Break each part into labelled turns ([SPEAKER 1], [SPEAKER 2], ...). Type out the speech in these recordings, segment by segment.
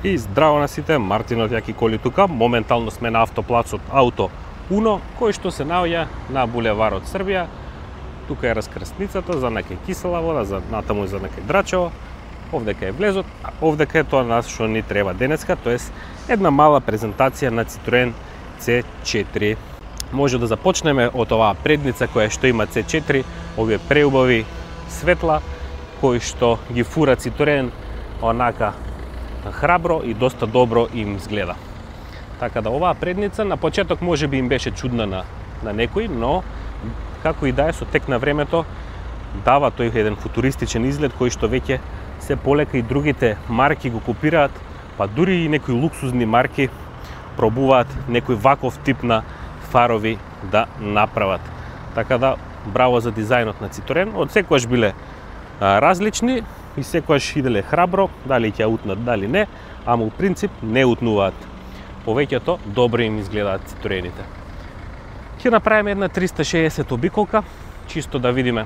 [SPEAKER 1] И здраво на сите, Мартин од Јаки коли тука. Моментално сме на автоплацот Ауто Уно, кој што се наоѓа на булеварот Србија. Тука е раскрсницата за некај кисела вода, за натаму за некај Драчево. Овдека е влезот, а овдека е тоа нас што ни треба денеска, тоест една мала презентација на Citroen C4. Може да започнеме од оваа предница која што има C4, овие преубави светла кои што ги фура Citroen онака храбро и доста добро им изгледа. Така да оваа предница на почеток може би им беше чудна на некој, но како и да е со тек на времето дава тој еден футуристичен изглед кој што веќе се полека и другите марки го копираат, па дури и некои луксузни марки пробуваат некој ваков тип на фарови да направат. Така да браво за дизајнот на Citroen. Од секогаш биле различни и секогаш иделе храбро, дали ќе утнат, дали не, ама у принцип не утнуваат. Повеќето добро им изгледаат Citroeните. Ќе направиме една 360 обиколка, чисто да видиме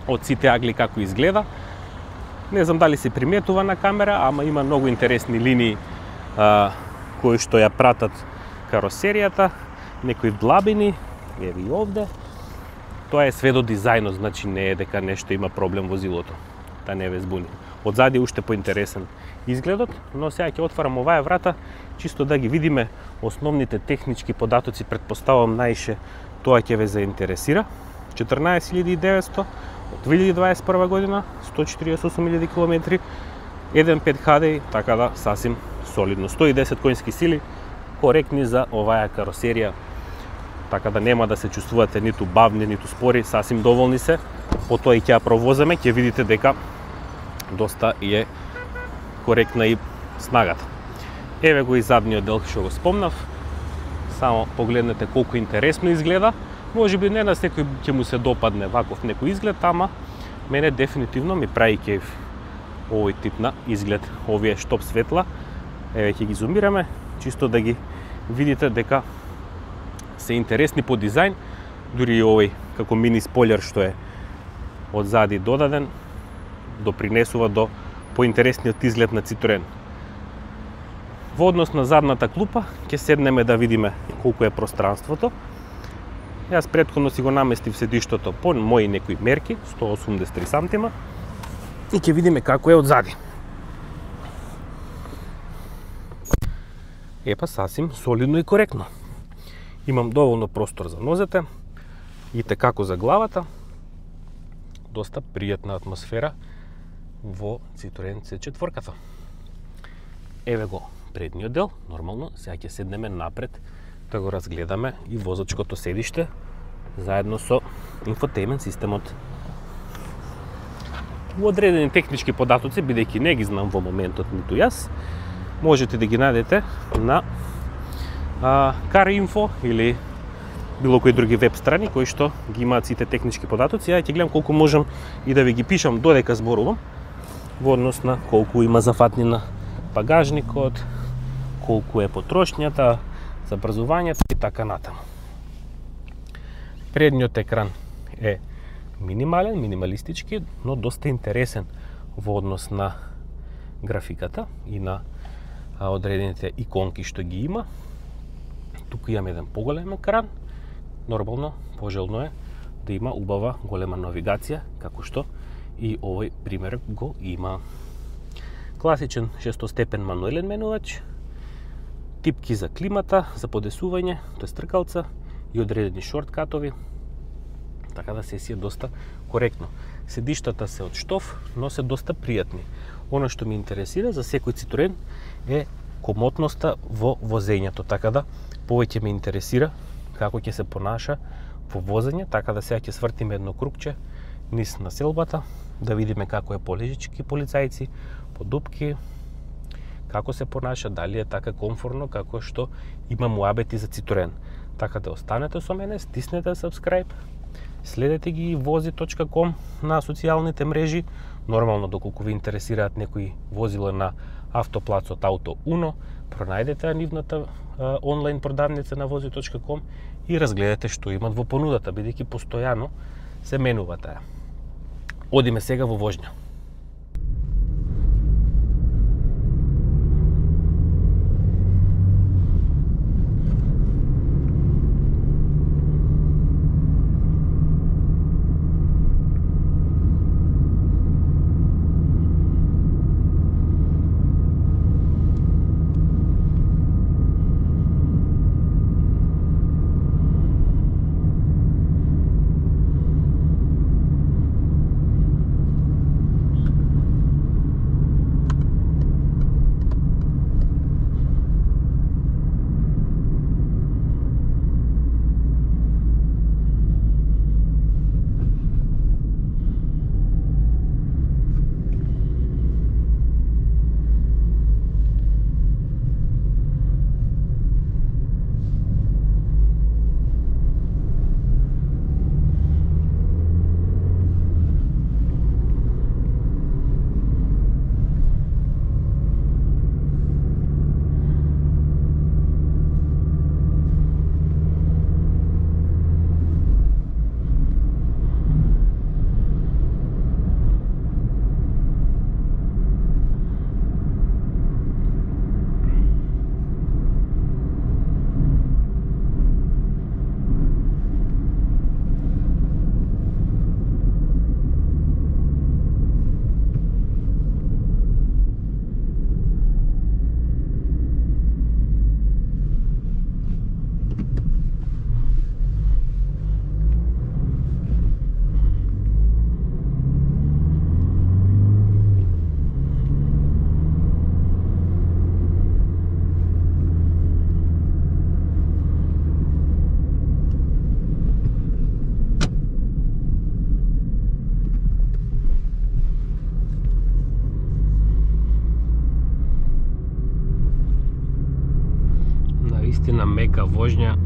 [SPEAKER 1] од сите агли како изгледа. Не знам дали се приметува на камера, ама има многу интересни линии кои што ја пратат каросеријата, некои длабини, еви и овде. Тоа е све до дизајнот, значи не е дека нешто има проблем возилото, да не ве збуни. Одзади уште поинтересен изгледот, но сега ќе отварам оваа врата, чисто да ги видиме основните технички податоци, предпоставам наише тоа ќе ве заинтересира. 14.900 од 2021 година, 148.000 км, 1.5 HD, така да сасим солидно. 110 конски сили, коректни за оваа каросерија, така да нема да се чувствувате ниту бавни, ниту спори, сасим доволни се. Потоа и ќе ја провоземе, ќе видите дека доста е коректна и снагата. Еве го и задниот дел што го спомнав. Само погледнете колку интересно изгледа. Може би не на секој ќе му се допадне ваков некој изглед, ама мене дефинитивно ми прави кеф овој тип на изглед, овие штоп светла. Еве ќе ги зумираме, чисто да ги видите дека се интересни по дизајн, дури и овој како мини спойлер што е одзади додаден, допринесува до поинтересниот изглед на Citroen. Во однос на задната клупа ќе седнеме да видиме колку е пространството. Јас претходно си го наместив седиштото по мои некои мерки, 183 сантима, и ќе видиме како е одзади. Епа сасим солидно и коректно. Имам доволно простор за нозете и како за главата. Доста пријатна атмосфера во Citroen C4-ката. Еве го предниот дел, нормално, сега ќе седнеме напред да го разгледаме и возачкото седиште заедно со инфотеймент системот. Во одредени технички податоци, бидејќи не ги знам во моментот ниту јас, можете да ги најдете на CarInfo или било кои други веб страни кои што ги имаат сите технички податоци. Ја ќе гледам колку можам и да ви ги пишам додека зборувам во однос на колку има зафатнина багажникот, колку е потрошњата, забрзувањето и така натаму. Предниот екран е минимален, минималистички, но доста интересен во однос на графиката и на одредените иконки што ги има. Тука имаме еден поголем екран. Нормално, пожелно е да има убава голема навигација, како што и овој пример го има. Класичен шестостепен мануелен менувач, типки за климата, за подесување, тоест тркалца и одредени шорткатови, така да сесија доста коректно. Седиштата се од штоф, но се доста пријатни. Оно што ми интересира за секој Citroen е комотноста во возењето, така да повеќе ме интересира како ќе се понаша во возење, така да сега ќе свртиме едно кругче низ населбата, да видиме како е по лежички полицајци, по дупки, како се понаша, дали е така комфортно како што има муабети за Citroen. Така да останете со мене, стиснете subscribe, следете ги vozi.com на социјалните мрежи. Нормално, доколку ви интересираат некои возила на автоплацот Ауто Уно, пронајдете нивната онлайн продавница на vozi.com и разгледате што имат во понудата, бидејќи постојано се менува таа. Одиме сега во возња. Навистина мека воžnja.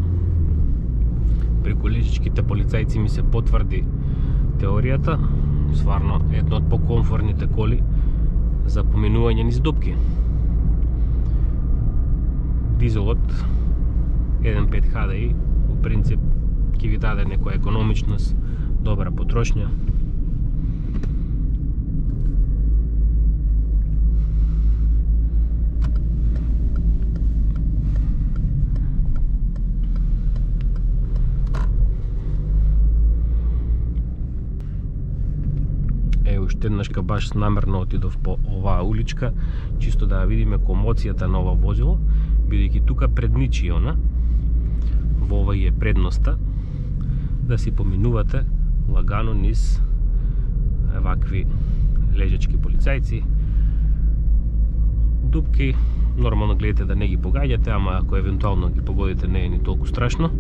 [SPEAKER 1] При количките полицајци ми се потврди теоријата. Стварно едно од покомфорните коли за поминување низ дупки. Дизелот 1.5 HDI у принцип ќе ви даде некоја економичност, добра потрошња. Уште еднашка баш намерно отидов по оваа уличка, чисто да ја видиме комоцијата на ова возило, бидејќи тука предничи она, во овај е предноста, да си поминувате лагано низ вакви лежачки полицајци. Дупки, нормално гледате да не ги погаѓате, ама ако евентуално ги погодите не е ни толку страшно.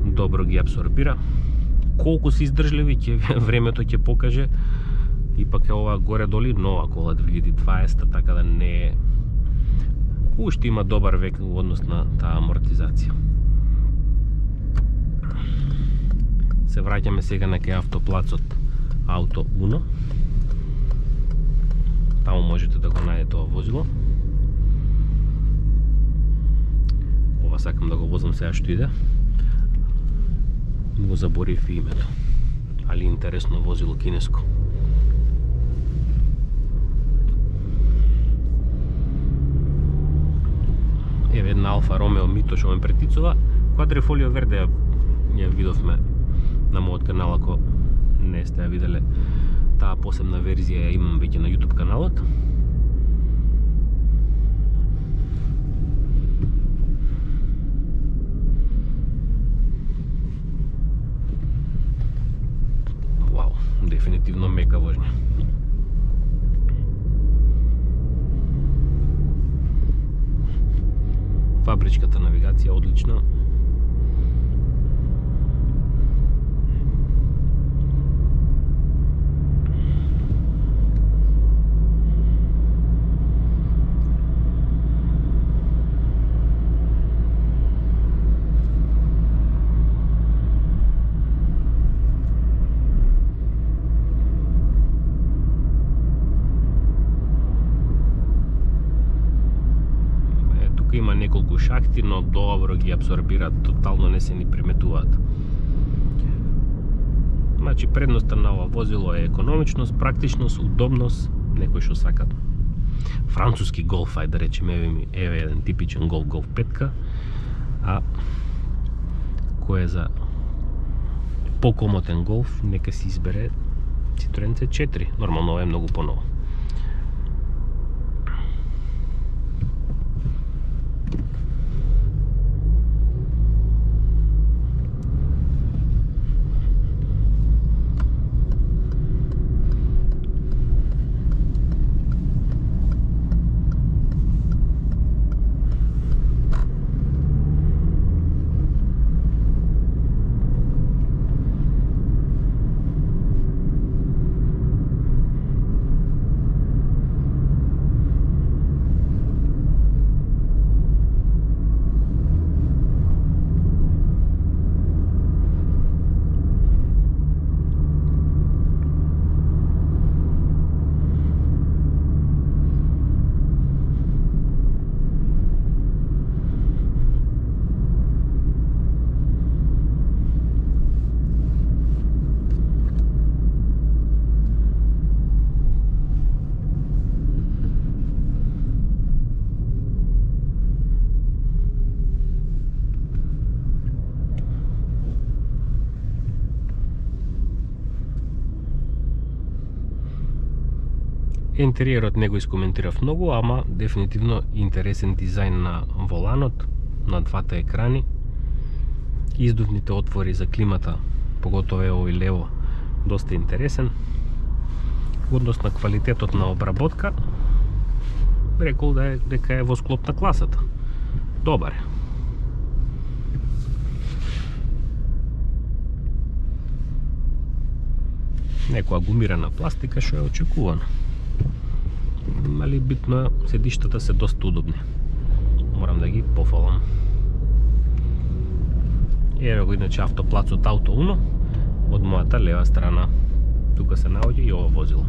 [SPEAKER 1] Добро ги абсорбира. Колку се издржливи, времето ќе покаже. Ипак е ова горе доли нова кола 2020, така да не е... Уште има добар век во однос на таа амортизација. Се враќаме сега на кај автоплацот Auto 1. Таму можете да го најдете ова возило. Ова сакам да го возам сега што иде. Го заборив и името. Али интересно возило кинеско. Еве една Алфа Ромео Мито што ме претицува. Квадрифолио Верде ја видовме на мојот канал, ако не сте ја виделе. Таа посебна верзија ја имам веќе на YouTube каналот. Дефинитивно мека воžnja. Фабричката навигација одлична. Има неколку шахти, но добро ги абсорбираат, тотално не се ни приметуваат. Значи предноста на ова возило е економичност, практичност, удобност, некој што сака француски голф, ајде да речеме, еве еден типичен голф 5, а кој е за покомотен голф, нека си избере Citroen C4, нормално ова е многу поново. Интериерот не го искоментирав многу, ама дефинитивно интересен дизајн на воланот, на двата екрани. Издувните отвори за климата, поготово е овој лево, доста интересен. Однос на квалитетот на обработка, рекол дека е во склоп на класата. Добар е. Некоја гумирана пластика што е очекувано. Али битно седиштата се доста удобни. Морам да ги пофалам. Еве го иначе автоплацот Auto 1 од мојата лева страна. Тука се наоѓа и ова возило.